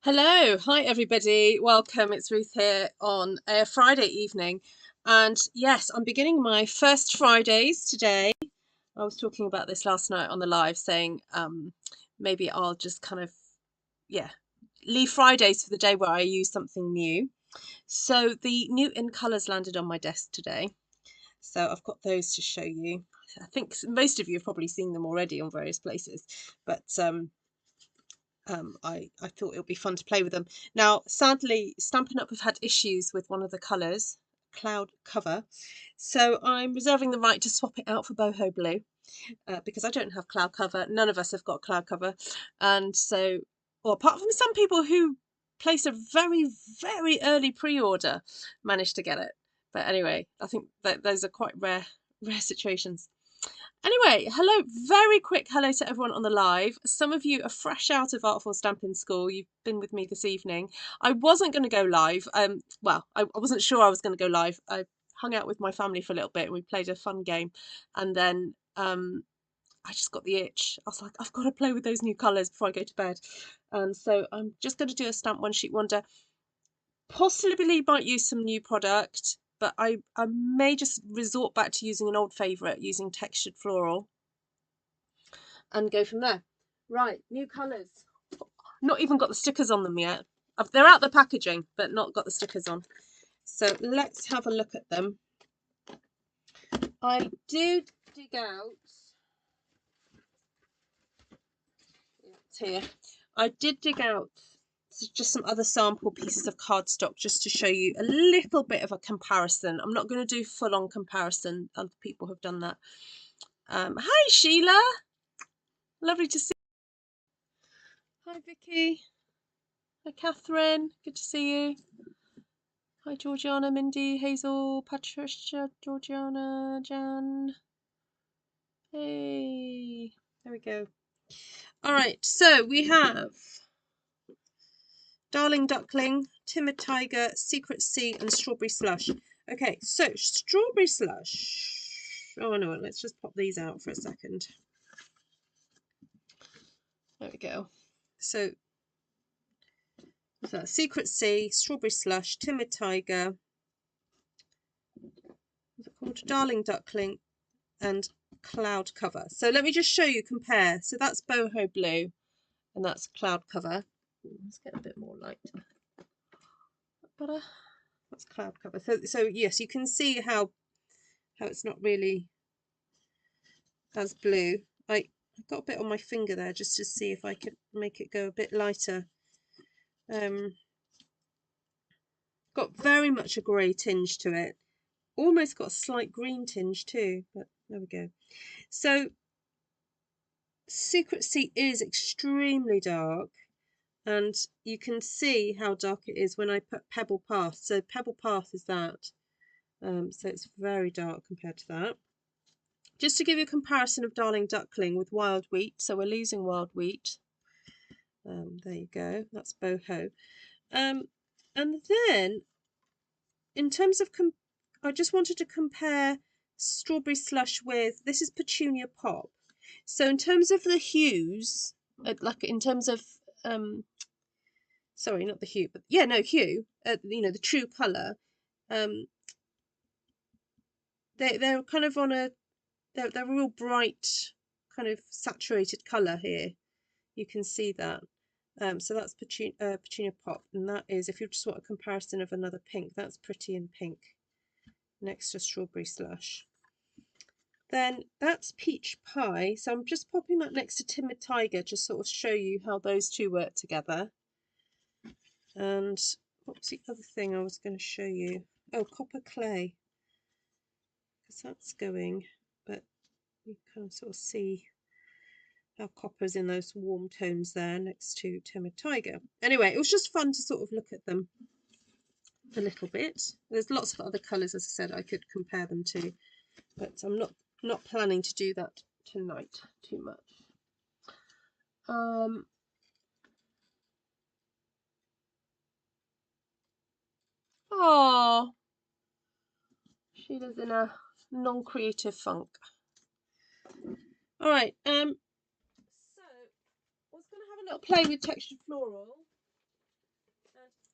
Hello, hi everybody. Welcome. It's Ruth here on a Friday evening. And yes, I'm beginning my first Fridays today. I was talking about this last night on the live saying maybe I'll just leave Fridays for the day where I use something new. So the new in colours landed on my desk today. So I've got those to show you. I think most of you have probably seen them already on various places, but I thought it would be fun to play with them. Now, sadly, Stampin' Up have had issues with one of the colours, cloud cover, so I'm reserving the right to swap it out for boho blue because I don't have cloud cover. None of us have got cloud cover, and so, well, apart from some people who placed a very, very early pre-order, managed to get it. But anyway, I think that those are quite rare situations. Anyway, hello, very quick hello to everyone on the live. Some of you are fresh out of Artful Stampin School. You've been with me this evening. I wasn't going to go live. Well, I wasn't sure I was going to go live. I hung out with my family for a little bit and we played a fun game. And then I just got the itch. I was like, I've got to play with those new colours before I go to bed. And so I'm just going to do a Stamp One Sheet Wonder. Possibly might use some new product, but I may just resort back to using an old favourite, using textured floral, and go from there. Right, new colours. Not even got the stickers on them yet. They're out the packaging, but not got the stickers on. So let's have a look at them. I did dig out. It's here. I did dig out just some other sample pieces of cardstock just to show you a little bit of a comparison. I'm not going to do full-on comparison. Other people have done that. Hi Sheila, lovely to see you. Hi Vicky. Hi Catherine, good to see you. Hi Georgiana, Mindy, Hazel, Patricia, Georgiana, Jan. Hey, there we go. All right, so we have Darling Duckling, Timid Tiger, Secret Sea, and Strawberry Slush. Okay, so Strawberry Slush. Oh no, let's just pop these out for a second. There we go. So that's Secret Sea, Strawberry Slush, Timid Tiger, what's it called? Darling Duckling, and Cloud Cover. So let me just show you, compare. So that's boho blue, and that's cloud cover. Let's get a bit more light. Better. That's cloud cover. So yes, you can see how it's not really as blue. I got a bit on my finger there just to see if I could make it go a bit lighter. Got very much a grey tinge to it. Almost got a slight green tinge too, but there we go. So Secret Sea is extremely dark. And you can see how dark it is when I put Pebble Path. So Pebble Path is that. So it's very dark compared to that. Just to give you a comparison of Darling Duckling with Wild Wheat. So we're losing Wild Wheat. There you go. That's boho. And then in terms of, I just wanted to compare Strawberry Slush with, this is Petunia Pop. So in terms of the hues, like in terms of, sorry, not the hue, but yeah, no, hue, you know, the true colour, they're kind of on a, they're a real bright kind of saturated colour here. You can see that. So that's Petunia Pop, and that is, if you just want a comparison of another pink, that's Pretty in Pink next to Strawberry Slush. Then that's Peach Pie, so I'm just popping that next to Timid Tiger to sort of show you how those two work together. And what was the other thing I was going to show you? Oh, Copper Clay, because that's going, but you can sort of see how copper's in those warm tones there next to Timid Tiger. Anyway, it was just fun to sort of look at them a little bit. There's lots of other colours, as I said, I could compare them to, but I'm not planning to do that tonight too much. Oh, Sheila's in a non-creative funk. All right. So I was going to have a little play with textured floral.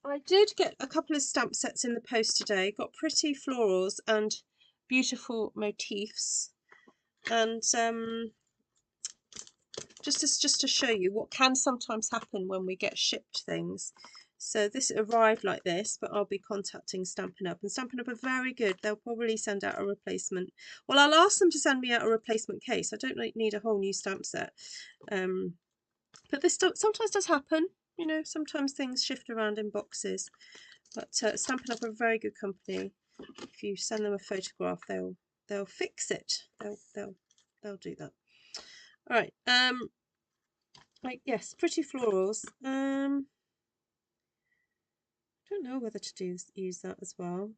I did get a couple of stamp sets in the post today. Got pretty florals and beautiful motifs, and just to show you what can sometimes happen when we get shipped things. So this arrived like this, but I'll be contacting Stampin' Up, and Stampin' Up are very good. They'll probably send out a replacement. Well, I'll ask them to send me out a replacement case. I don't need a whole new stamp set. But this sometimes does happen. You know, sometimes things shift around in boxes. But Stampin' Up are a very good company. If you send them a photograph, they'll fix it. They'll do that. All right. Like, yes, pretty florals. I don't know whether to use that as well.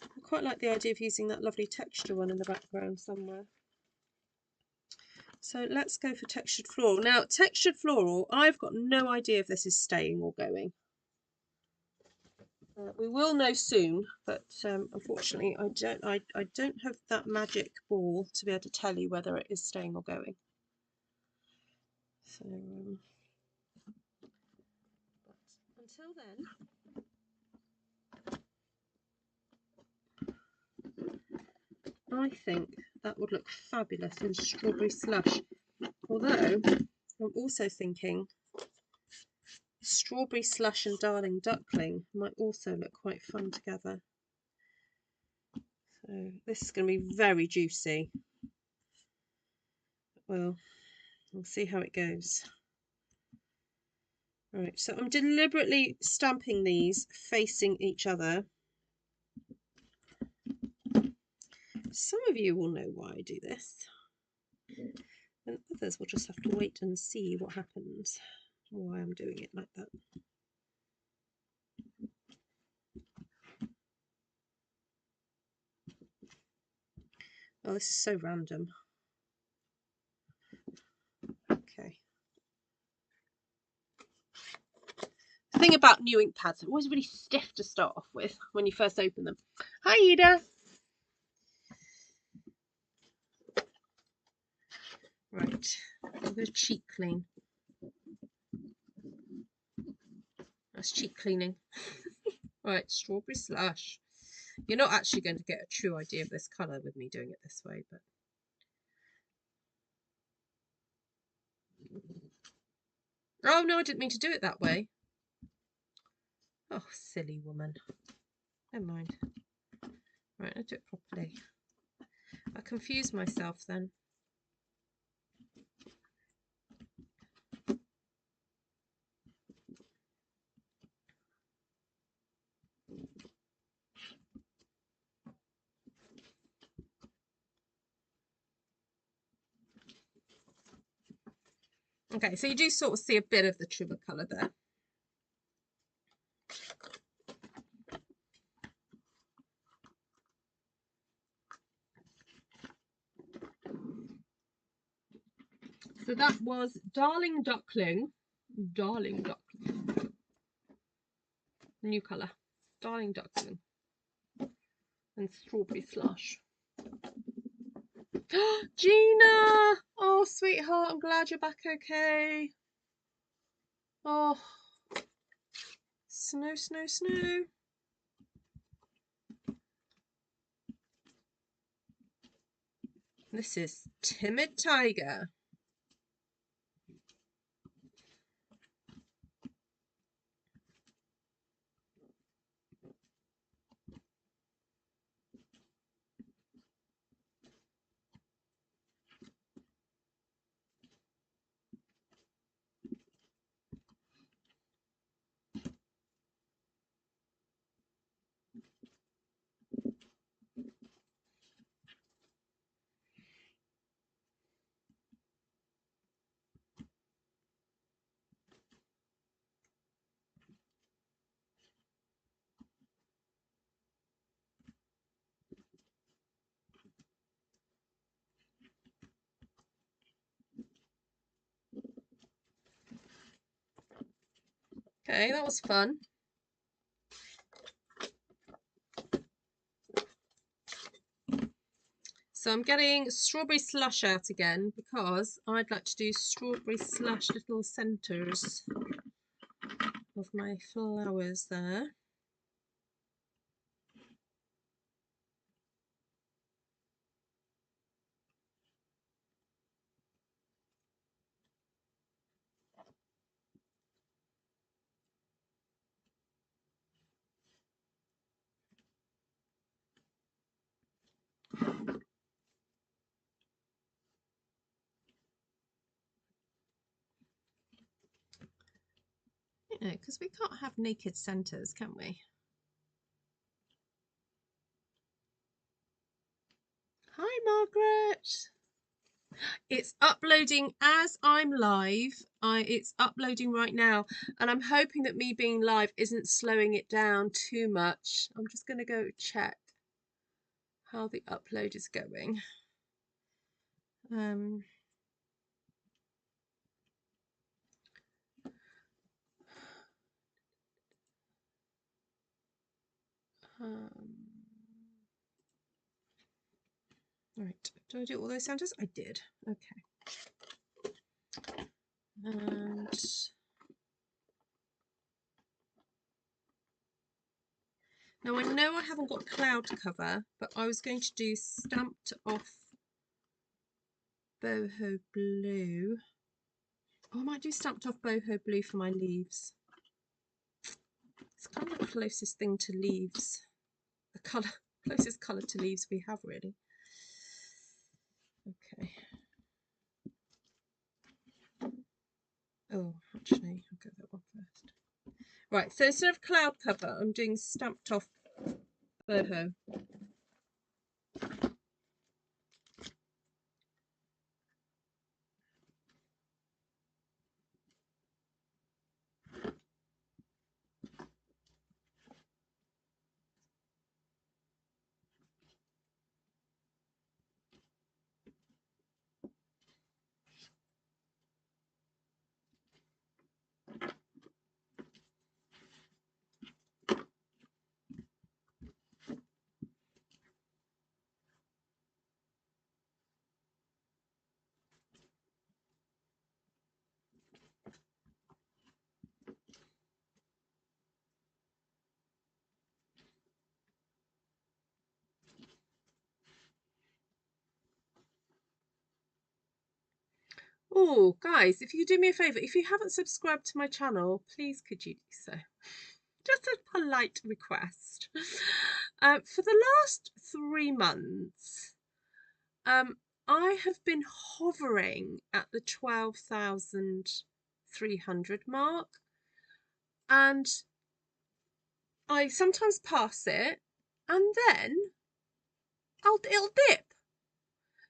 I quite like the idea of using that lovely texture one in the background somewhere. So let's go for textured floral. Now, textured floral, I've got no idea if this is staying or going. We will know soon, but unfortunately, I don't have that magic ball to be able to tell you whether it is staying or going. So, but until then, I think that would look fabulous in strawberry slush. Although I'm also thinking strawberry slush and darling duckling might also look quite fun together. So this is going to be very juicy. Well, we'll see how it goes. Right, so I'm deliberately stamping these facing each other. Some of you will know why I do this, and others will just have to wait and see what happens, why I'm doing it like that. Oh, this is so random. Okay. The thing about new ink pads, they're always really stiff to start off with when you first open them. Hi, Ida. Right, I'm going to cheek clean. That's cheek cleaning. Right, strawberry slush. You're not actually going to get a true idea of this colour with me doing it this way, but oh no, I didn't mean to do it that way. Oh, silly woman. Never mind. Right, I'll do it properly. I confused myself then. Okay, so you do sort of see a bit of the trimmer colour there. So that was Darling Duckling. Darling Duckling. New colour. Darling Duckling. And Strawberry Slush. Gina! Oh, sweetheart, I'm glad you're back okay. Oh, snow, snow, snow. This is Timid Tiger. Okay, that was fun. So I'm getting strawberry slush out again because I'd like to do strawberry slush little centres. of my flowers there. You know, because we can't have naked centres, can we? Hi, Margaret. It's uploading as I'm live. It's uploading right now, and I'm hoping that me being live isn't slowing it down too much. I'm just going to go check how the upload is going. Right, did I do all those centers? I did. Okay. And now I know I haven't got cloud cover, but I was going to do stamped off boho blue. Oh, I might do stamped off boho blue for my leaves. It's kind of the closest thing to leaves. The closest colour to leaves we have, really. Okay. Oh, actually, I'll go that one first. Right, so instead of cloud cover, I'm doing stamped off boho. Oh, guys, if you do me a favour, if you haven't subscribed to my channel, please could you do so? Just a polite request. For the last 3 months, I have been hovering at the 12,300 mark, and I sometimes pass it, and then it'll dip.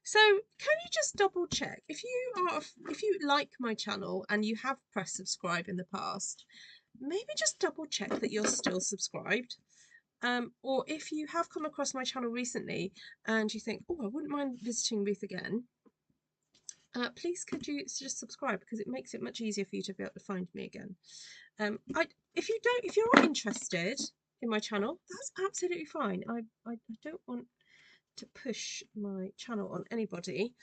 So can you just double check if you like my channel and you have pressed subscribe in the past, maybe just double check that you're still subscribed. Or if you have come across my channel recently and you think, oh, I wouldn't mind visiting Ruth again, please could you just subscribe, because it makes it much easier for you to be able to find me again. If you're not interested in my channel, that's absolutely fine. I don't want to push my channel on anybody,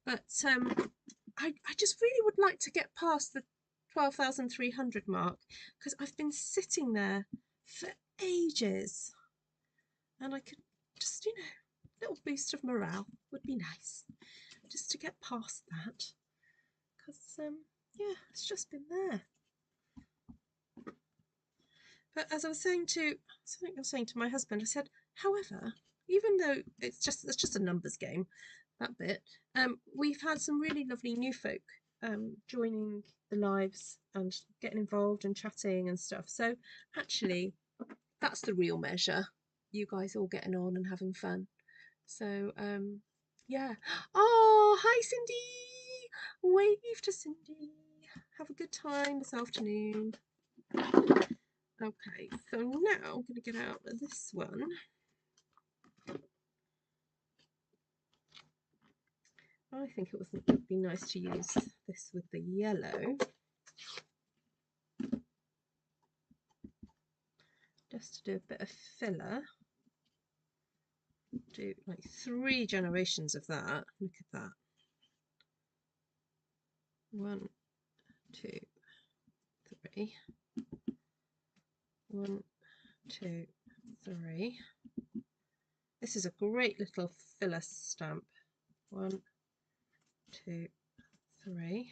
but I just really would like to get past the 12,300 mark, because I've been sitting there for ages, and I could just, you know, a little boost of morale would be nice, just to get past that, because yeah, it's just been there. But as I was saying to my husband, I said, however, even though it's just a numbers game, that bit, we've had some really lovely new folk joining the lives and getting involved and chatting and stuff. So actually, that's the real measure. You guys all getting on and having fun. So yeah. Oh, hi Cindy. Wave to Cindy. Have a good time this afternoon. Okay, so now I'm going to get out this one. I think it would be nice to use this with the yellow. Just to do a bit of filler. Do like 3 generations of that. Look at that. 1, 2, 3. 1, 2, 3. This is a great little filler stamp. 1, 2, 3.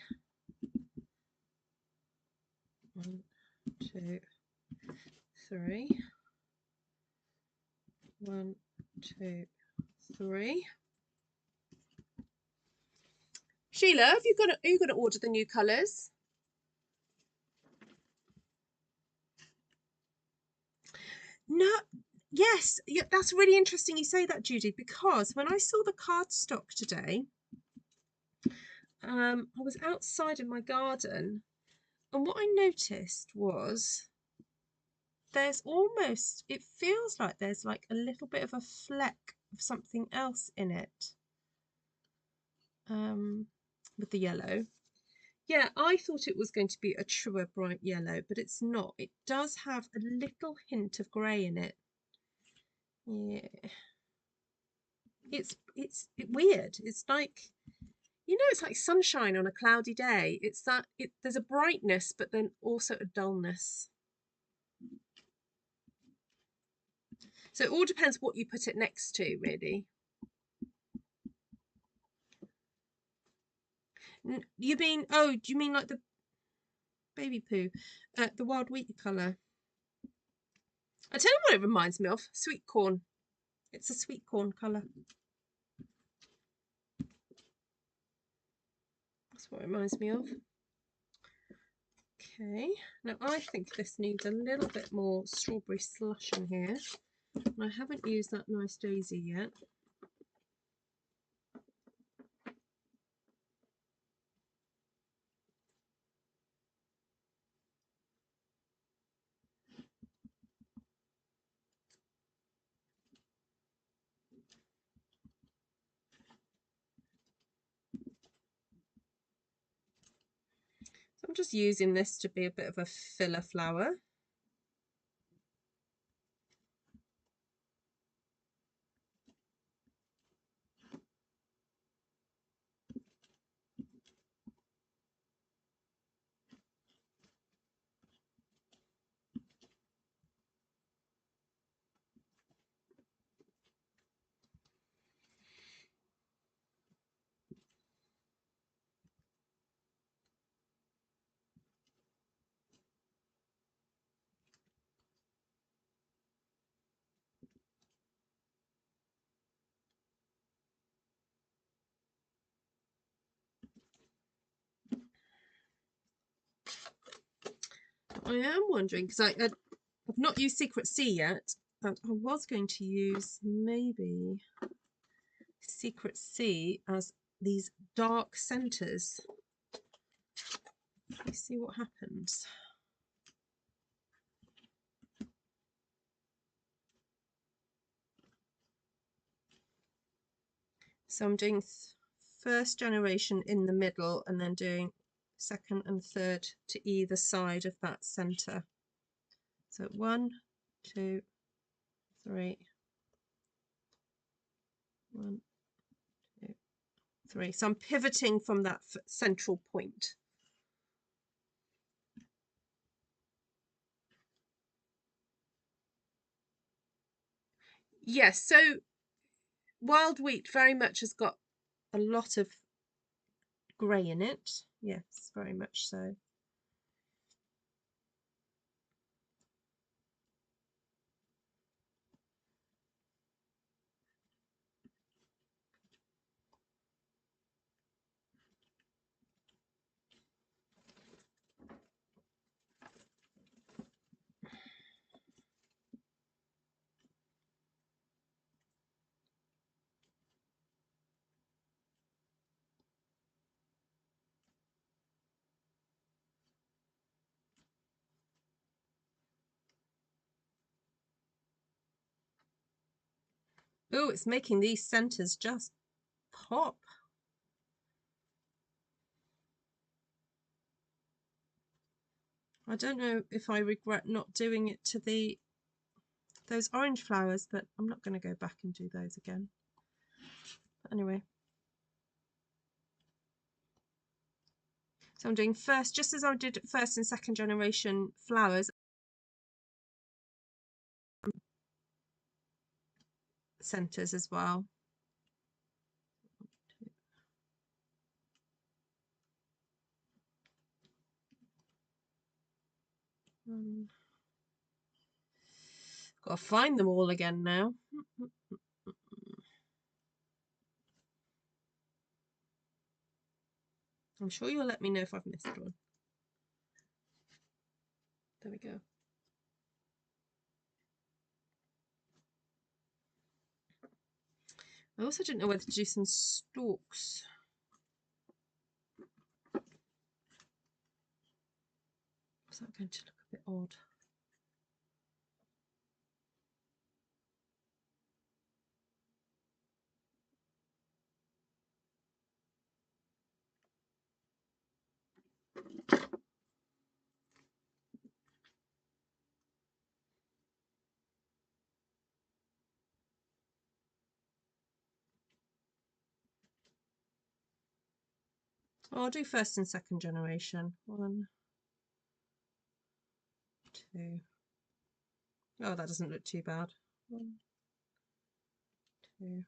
1, 2, 3. 1, 2, 3. Sheila, are you going to order the new colours? No. Yes, yeah, that's really interesting you say that, Judy, because when I saw the cardstock today, I was outside in my garden, and what I noticed was there's almost, it feels like there's like a little bit of a fleck of something else in it, with the yellow. Yeah, I thought it was going to be a truer bright yellow, but it's not. It does have a little hint of grey in it. Yeah, it's weird. It's like, you know, it's like sunshine on a cloudy day. It's that there's a brightness, but then also a dullness. So it all depends what you put it next to, really. You mean, oh, do you mean like the baby poo, the wild wheat colour? I tell you what it reminds me of, sweet corn. It's a sweet corn colour. That's what it reminds me of. Okay, now I think this needs a little bit more strawberry slush in here. And I haven't used that nice daisy yet. So I'm just using this to be a bit of a filler flower. I am wondering, because I've not used Secret Sea yet, and I was going to use maybe Secret Sea as these dark centres. Let's see what happens. So I'm doing first generation in the middle and then doing second and third to either side of that centre. So 1, 2, 3. 1, 2, 3. So I'm pivoting from that central point. Yes, so wild wheat very much has got a lot of grey in it. Yes, very much so. Oh, it's making these centres just pop. I don't know if I regret not doing it to those orange flowers, but I'm not going to go back and do those again. But anyway. So I'm doing first, just as I did first and second generation flowers, centers as well. Gotta find them all again now. I'm sure you'll let me know if I've missed one. There we go. I also didn't know whether to do some stalks. Is that going to look a bit odd? I'll do first and second generation. 1, 2. Oh, that doesn't look too bad. 1, 2.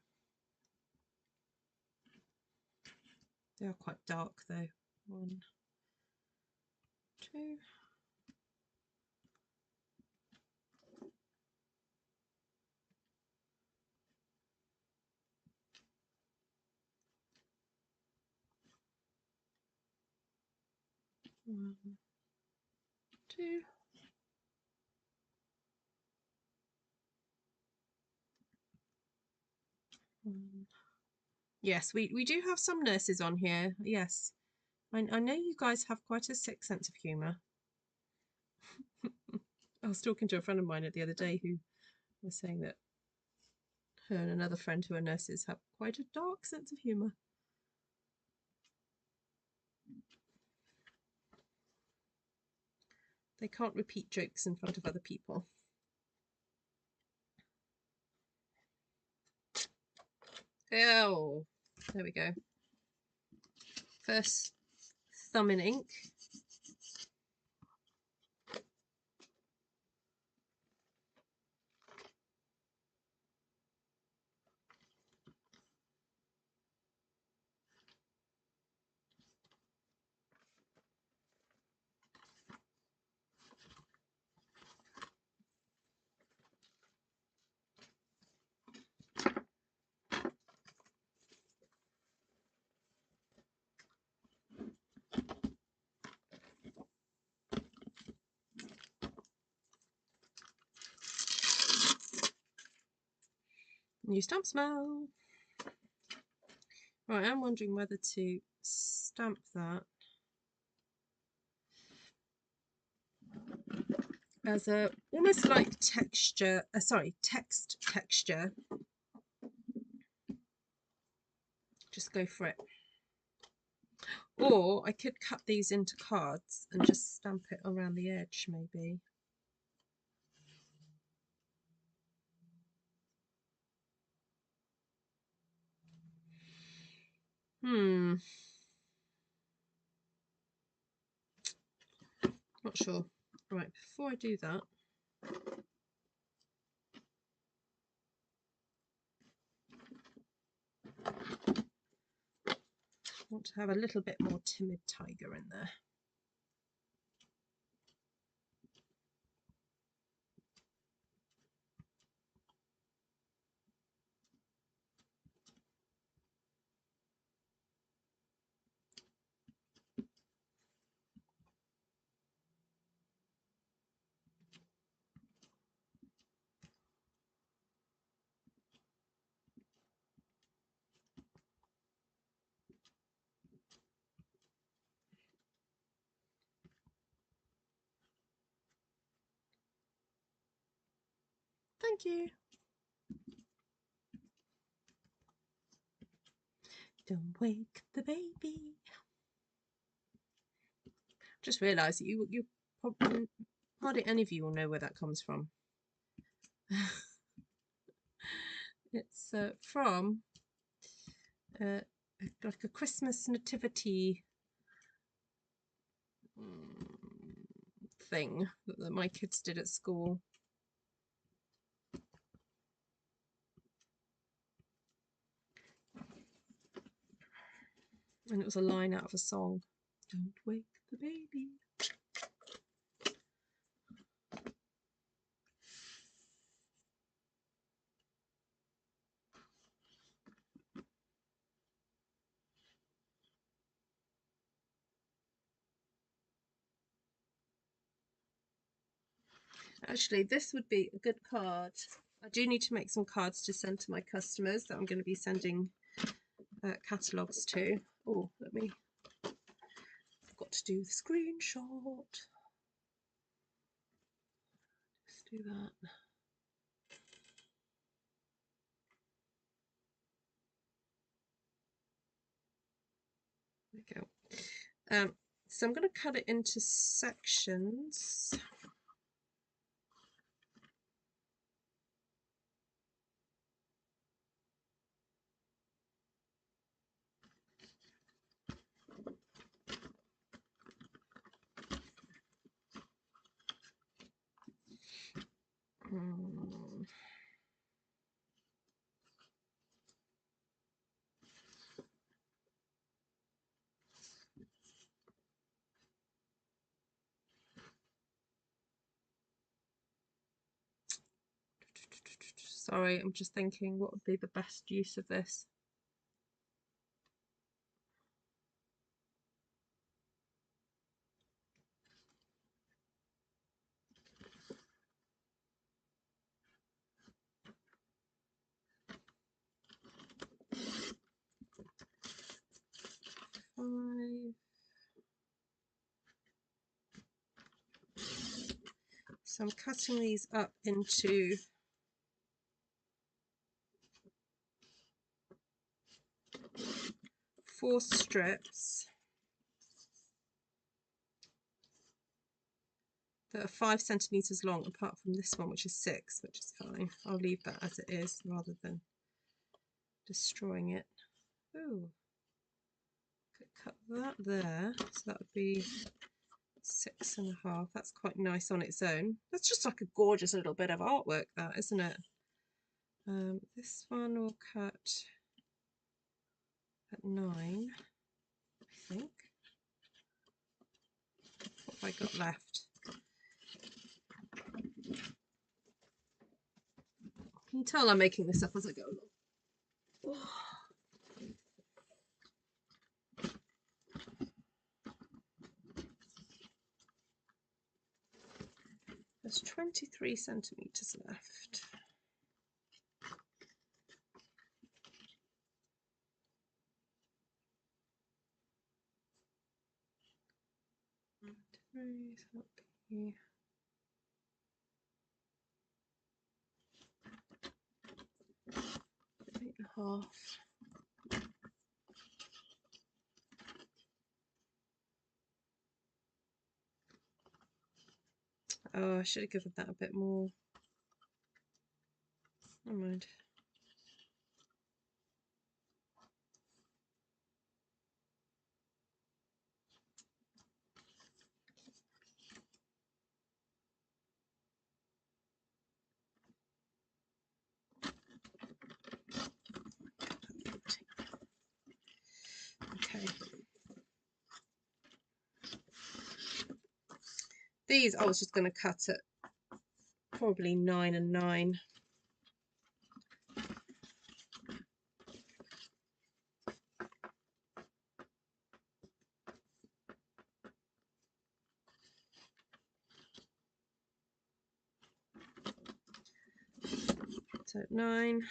They are quite dark though. 1, 2. 1, 2. Yes, we do have some nurses on here. Yes, I know you guys have quite a sick sense of humour. I was talking to a friend of mine the other day who was saying that her and another friend who are nurses have quite a dark sense of humour. They can't repeat jokes in front of other people. Oh, there we go. First thumb in ink. New stamp smell. Right, I'm wondering whether to stamp that as a almost like texture, text texture. Just go for it. Or I could cut these into cards and just stamp it around the edge, maybe. Not sure. Right, before I do that, I want to have a little bit more Timid Tiger in there. Thank you. Don't wake the baby. Just realised that you probably hardly any of you will know where that comes from. It's from like a Christmas nativity thing that my kids did at school. And it was a line out of a song. Don't wake the baby. Actually, this would be a good card. I do need to make some cards to send to my customers that I'm going to be sending catalogues to. Oh, I've got to do the screenshot. Let's do that. There we go. So I'm going to cut it into sections. Sorry, I'm just thinking what would be the best use of this. So I'm cutting these up into 4 strips that are 5 centimeters long, apart from this one, which is 6, which is fine. I'll leave that as it is rather than destroying it. Oh, could cut that there, so that would be 6.5. That's quite nice on its own. That's just like a gorgeous little bit of artwork, that, isn't it? This one will cut at 9, I think. What have I got left? Can you tell I'm making this up as I go along? Oh. There's 23 centimeters left. Be 8.5. Oh, I should have given that a bit more. Never mind. Okay. These I was just going to cut at probably 9 and 9. So 9.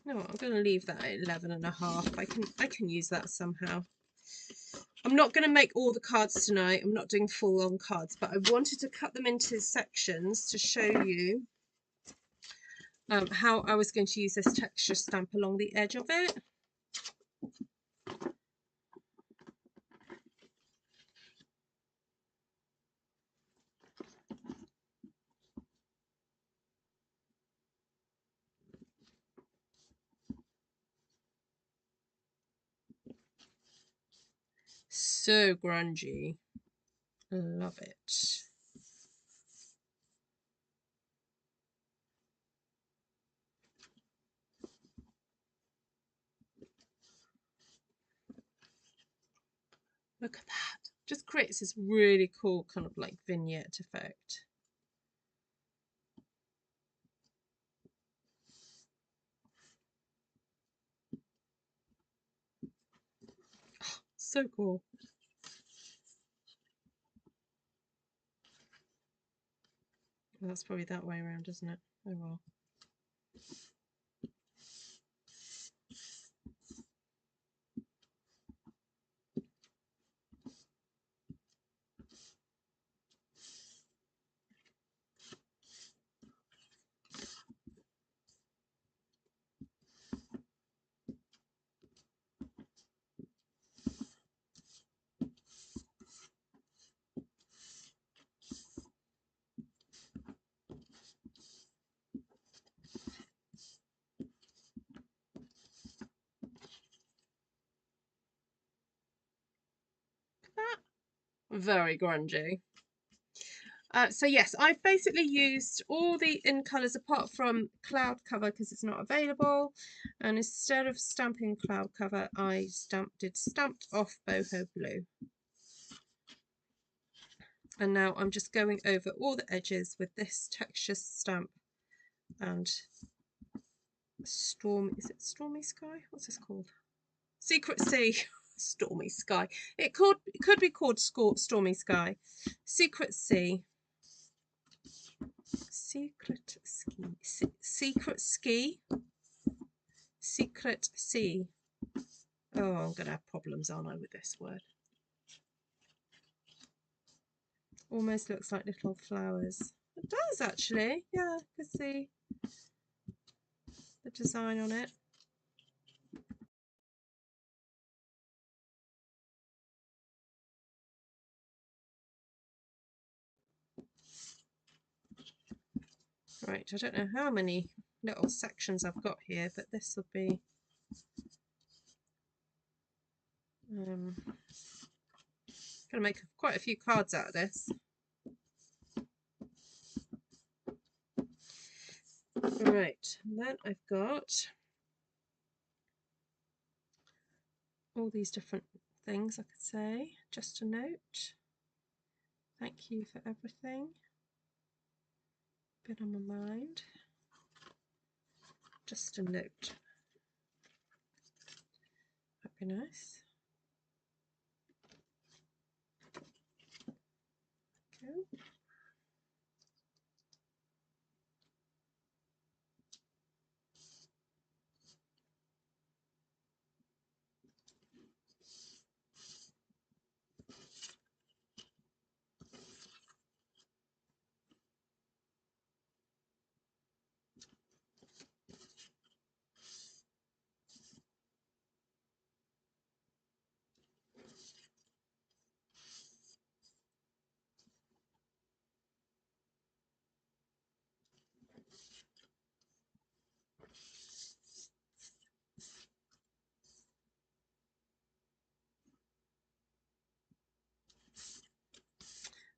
No, I'm going to leave that at 11.5. I can use that somehow. I'm not going to make all the cards tonight. I'm not doing full on cards, but I wanted to cut them into sections to show you how I was going to use this texture stamp along the edge of it. So grungy. Love it. Look at that. Just creates this really cool kind of like vignette effect. Oh, so cool. Well, that's probably that way around, isn't it? Oh well. Very grungy. So yes, I've basically used all the in colours apart from cloud cover because it's not available, and instead of stamping cloud cover I did stamped off boho blue, and now I'm just going over all the edges with this texture stamp and is it Stormy Sky? What's this called? Secret Sea. Stormy Sky. It could be called Stormy Sky. Secret Sea. Secret Ski. Secret Ski. Secret Sea. Oh, I'm going to have problems, aren't I, with this word? Almost looks like little flowers. It does actually. Yeah, I can see the design on it. Right, I don't know how many little sections I've got here, but this will be going to make quite a few cards out of this. Right, and then I've got all these different things I could say. Just a note. Thank you for everything. Been on my mind. Just a note. That'd be nice. Okay.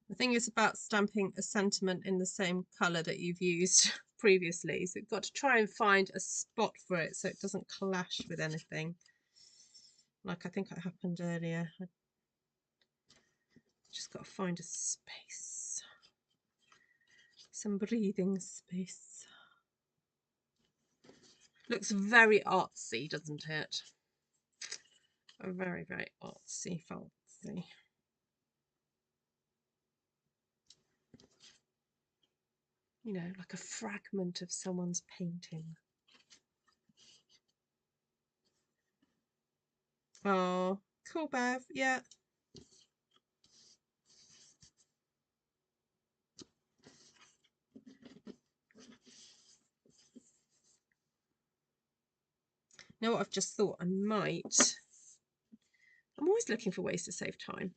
The thing is about stamping a sentiment in the same colour that you've used previously, so you've got to try and find a spot for it so it doesn't clash with anything. Like I think it happened earlier. I just got to find a space. Some breathing space. Looks very artsy, doesn't it? Very, very artsy, fancy. You know, like a fragment of someone's painting. Oh, cool, Bev. Yeah. You know what I've just thought? I'm always looking for ways to save time.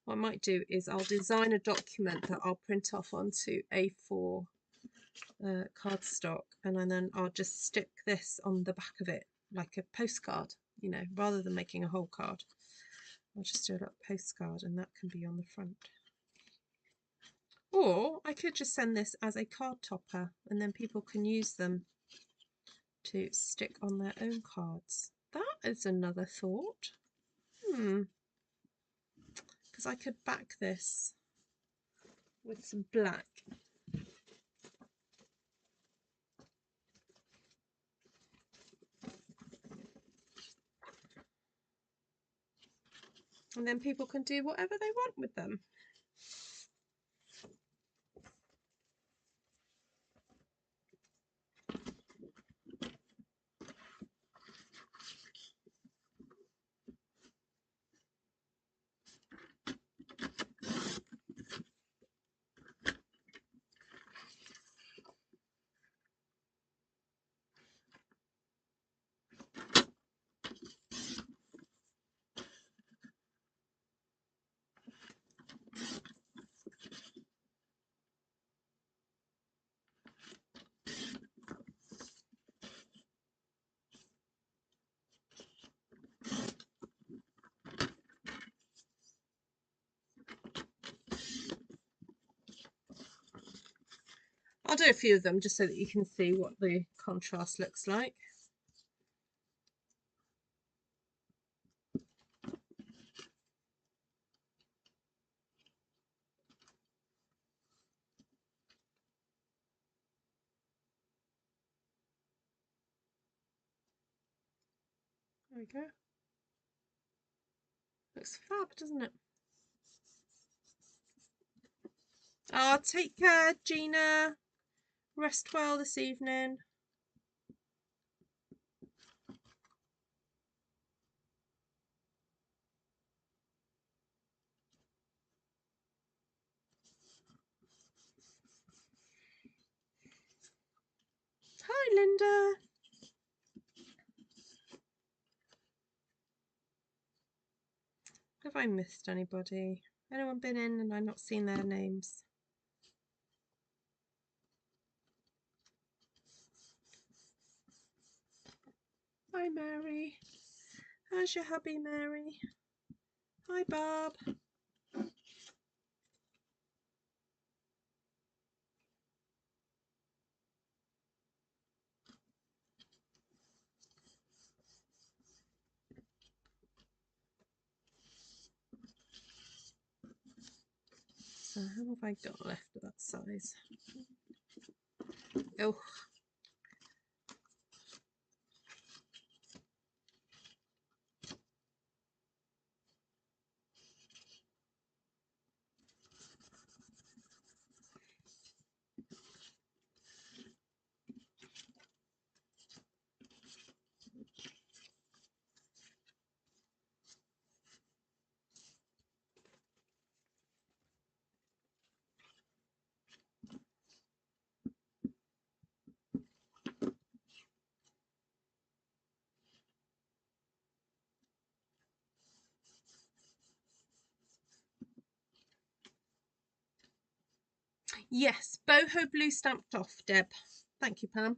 What I might do is I'll design a document that I'll print off onto A4 cardstock, and then I'll just stick this on the back of it like a postcard, you know, rather than making a whole card. I'll just do a little postcard and that can be on the front. Or I could just send this as a card topper and then people can use them to stick on their own cards. That is another thought. Because I could back this with some black. And then people can do whatever they want with them. I'll do a few of them just so that you can see what the contrast looks like. There we go. Looks fab, doesn't it? Oh, take care, Gina. Rest well this evening. Hi, Linda. Have I missed anybody? Anyone been in and I've not seen their names? Hi, Mary. How's your hubby, Mary? Hi, Bob. So how have I got left of that size? Oh. Yes, boho blue stamped off, Deb. Thank you, Pam.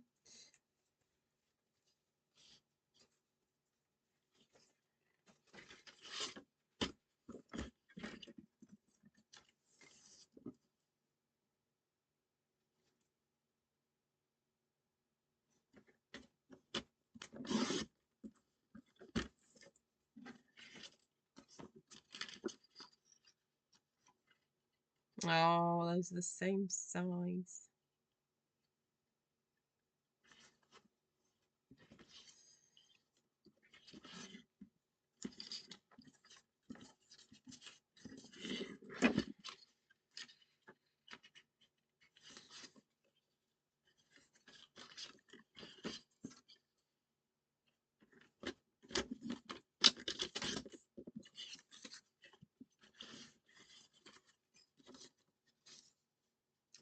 Oh, those are the same size.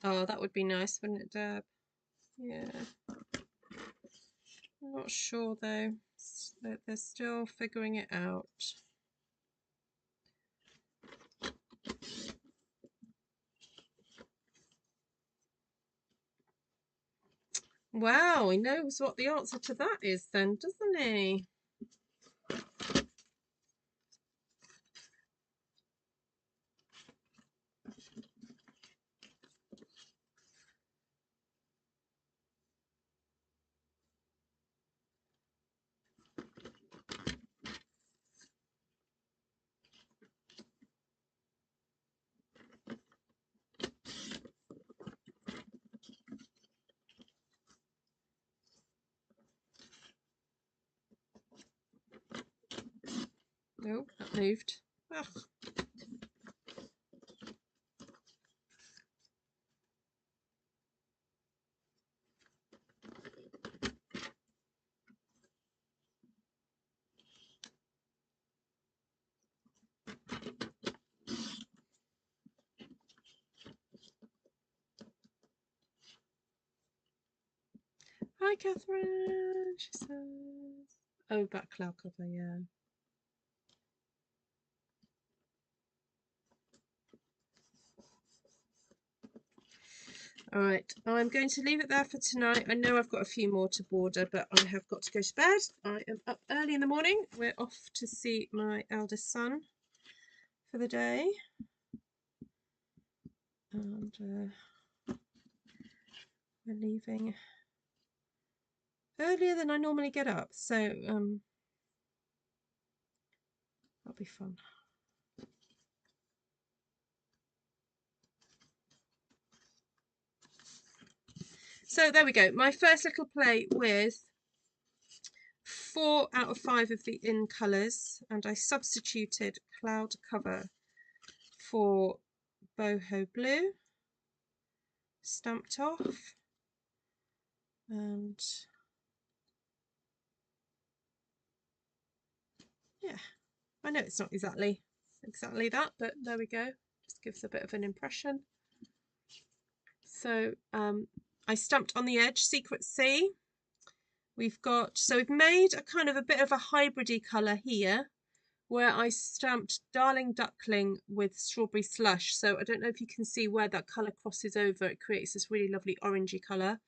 Oh, that would be nice, wouldn't it, Deb? Yeah. I'm not sure though. They're still figuring it out. Wow, he knows what the answer to that is then, doesn't he? Oh, that moved. Ugh. Hi, Catherine, she says. Oh, that cloud cover, yeah. All right, I'm going to leave it there for tonight. I know I've got a few more to border, but I have got to go to bed. I am up early in the morning. We're off to see my eldest son for the day. And we're leaving earlier than I normally get up, so that'll be fun. So there we go, my first little play with 4 out of 5 of the in colours, and I substituted cloud cover for boho blue, stamped off, and yeah, I know it's not exactly that, but there we go, just gives a bit of an impression. So I stamped on the edge Secret C. We've made a kind of a bit of a hybridy colour here, where I stamped Darling Duckling with Strawberry Slush. So I don't know if you can see where that colour crosses over. It creates this really lovely orangey colour.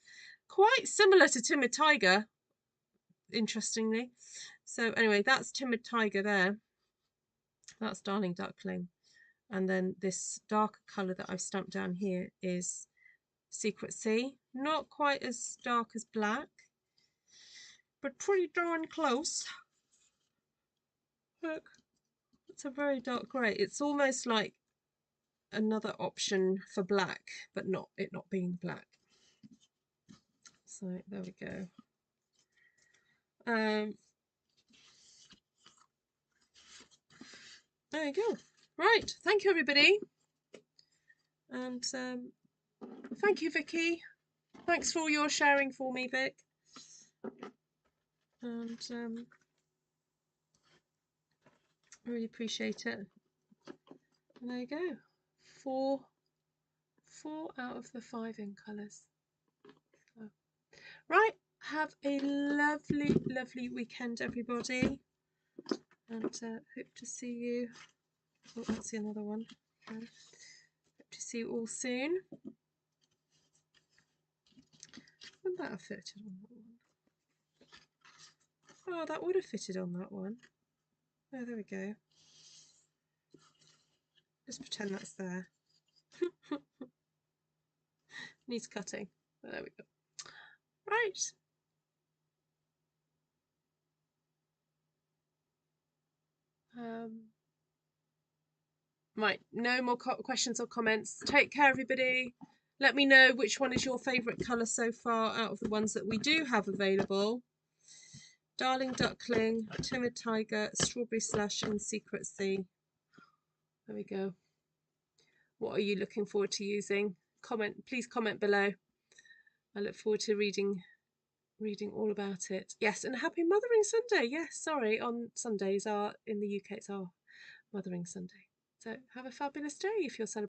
Quite similar to Timid Tiger, interestingly. So anyway, that's Timid Tiger there. That's Darling Duckling. And then this darker colour that I've stamped down here is Secret C. Not quite as dark as black, but pretty darn close. Look, it's a very dark grey. It's almost like another option for black, but not being black. So there we go. There you go. Right, thank you everybody, and thank you Vicky. Thanks for all your sharing for me, Vic. And I really appreciate it. And there you go. 4 out of the 5 in colours. So, right, have a lovely, lovely weekend, everybody. And hope to see you. Oh, that's another one. Okay. Hope to see you all soon. Would that have fitted on that one? Oh, that would have fitted on that one. Oh, there we go. Just pretend that's there. Needs cutting. There we go. Right. Right, no more questions or comments. Take care, everybody. Let me know which one is your favourite colour so far out of the ones that we do have available. Darling Duckling, Timid Tiger, Strawberry Slush and Secret C. There we go. What are you looking forward to using? Please comment below. I look forward to reading all about it. Yes, and happy Mothering Sunday. Yes, sorry, on Sundays in the UK it's our Mothering Sunday. So have a fabulous day if you're celebrating.